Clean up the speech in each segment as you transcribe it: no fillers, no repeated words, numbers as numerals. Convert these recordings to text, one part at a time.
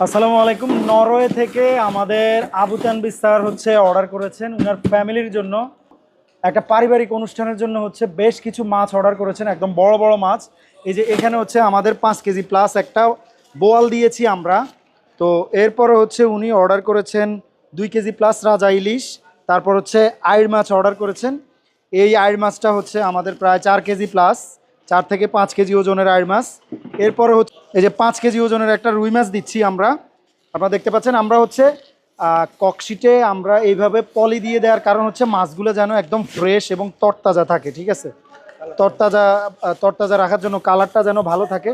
আসসালামু আলাইকুম। নরওয়ে থেকে আমাদের আবু তানবির স্যার অর্ডার করেছেন উনার ফ্যামিলির জন্য একটা পারিবারিক অনুষ্ঠানের জন্য বেশ কিছু মাছ অর্ডার করেছেন, একদম বড় বড় মাছ। এই যে এখানে আমাদের 5 কেজি প্লাস একটা বোয়াল দিয়েছি আমরা। তো এরপরে উনি অর্ডার করেছেন 2 কেজি প্লাস রাজা ইলিশ। তারপর আইড় মাছ অর্ডার করেছেন। এই আইড় মাছটা আমাদের প্রায় 4 কেজি প্লাস, 4 থেকে 5 কেজি ওজনের আইড় মাছ। এরপরে এই যে 5 কেজি ওজনের একটা রুই মাছ দিচ্ছি আমরা। আপনারা দেখতে পাচ্ছেন আমরা ককশিটে আমরা এইভাবে পলি দিয়ে দেওয়ার কারণ মাছগুলো যেন একদম ফ্রেশ এবং তরতাজা থাকে, ঠিক আছে? তরতাজা তরতাজা রাখার জন্য, কালারটা যেন ভালো থাকে।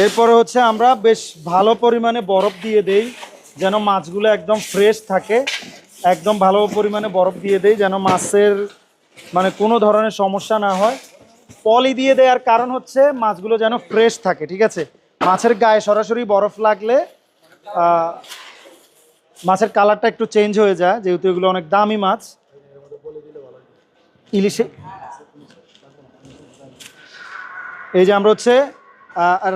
এরপরে আমরা বেশ ভালো পরিমাণে বরফ দিয়ে দেই যেন মাছগুলো একদম ফ্রেশ থাকে। একদম ভালো পরিমাণে বরফ দিয়ে দেই যেন মাছের কোনো ধরনের সমস্যা না হয়। পলি দিয়ে দেওয়ার কারণ মাছগুলো যেন ফ্রেশ থাকে, ঠিক আছে? মাছের গায়ে সরাসরি বরফ লাগলে মাছের কালারটা একটু চেঞ্জ হয়ে যায়, যেহেতু এগুলো অনেক দামি মাছ। ইলিশে এই যে আমরা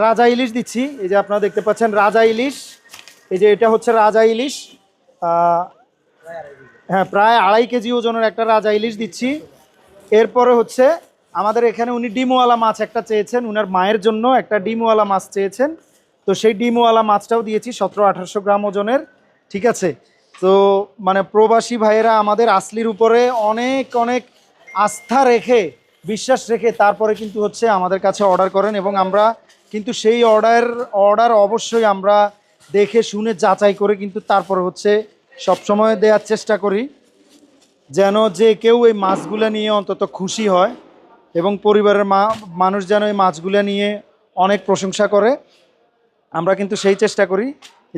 রাজা ইলিশ দিচ্ছি। এই যে আপনারা দেখতে পাচ্ছেন রাজা ইলিশ। এই যে এটা রাজা ইলিশ। হ্যাঁ, প্রায় 2.5 কেজি ওজনের একটা রাজা ইলিশ দিচ্ছি। এরপরে আমাদের এখানে উনি ডিমওয়ালা মাছ একটা চেয়েছেন, উনার মায়ের জন্য একটা ডিমওয়ালা মাছ চেয়েছেন। তো সেই ডিমওয়ালা মাছটাও দিয়েছি 1700-1800 গ্রাম ওজনের, ঠিক আছে? তো প্রবাসী ভাইয়েরা আমাদের আসলির উপরে অনেক অনেক আস্থা রেখে, বিশ্বাস রেখে তারপরে কিন্তু আমাদের কাছে অর্ডার করেন, এবং আমরা কিন্তু সেই অর্ডার অবশ্যই আমরা দেখে শুনে যাচাই করে কিন্তু তারপরে সবসময় দেওয়ার চেষ্টা করি, যেন যে কেউ এই মাছগুলো নিয়ে অন্তত খুশি হয় এবং পরিবারের মানুষ যেন এই মাছগুলো নিয়ে অনেক প্রশংসা করে। আমরা কিন্তু সেই চেষ্টা করি।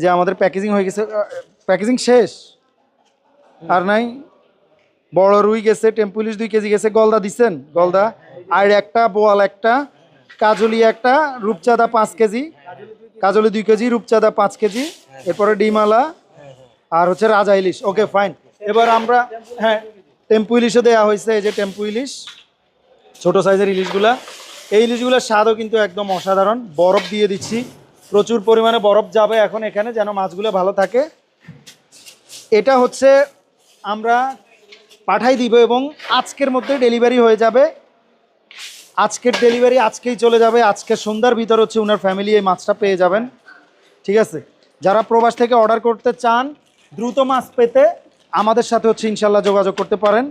যে আমাদের প্যাকেজিং হয়ে গেছে, প্যাকেজিং শেষ আর নাই। বড় রুই গেছে, টেম্পু ইলিশ 2 কেজি গেছে, গলদা দিচ্ছেন, গলদা আর একটা, বোয়াল একটা, কাজলি একটা, রূপচাঁদা 5 কেজি, কাজলি 2 কেজি, রূপচাঁদা 5 কেজি, এরপরে ডিমালা আর রাজা ইলিশ। ওকে, ফাইন। এবার আমরা হ্যাঁ, টেম্পু ইলিশও দেওয়া হয়েছে। এই যে টেম্পু ইলিশ, ছোট সাইজের ইলিশগুলা। এই ইলিশগুলোর স্বাদও কিন্তু একদম অসাধারণ। বরফ দিয়ে দিচ্ছি, প্রচুর পরিমাণে বরফ যাবে এখন এখানে যেন মাছগুলো ভালো থাকে। এটা আমরা পাঠাই দিব এবং আজকের মধ্যে ডেলিভারি হয়ে যাবে। আজকের ডেলিভারি আজকেই চলে যাবে। আজকে সন্ধ্যার ভিতর ওনার ফ্যামিলি এই মাছটা পেয়ে যাবেন, ঠিক আছে? যারা প্রবাস থেকে অর্ডার করতে চান দ্রুত মাছ পেতে আমাদের সাথে ইনশাল্লাহ যোগাযোগ করতে পারেন।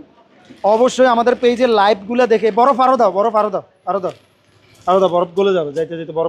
অবশ্যই আমাদের পেজের লাইভগুলো দেখে। বরফ আরও দাও, বরফ আরও দাও, আরও দাও, আরও দাও, বরফ গলে যাবে যাইতে যেতে বরফ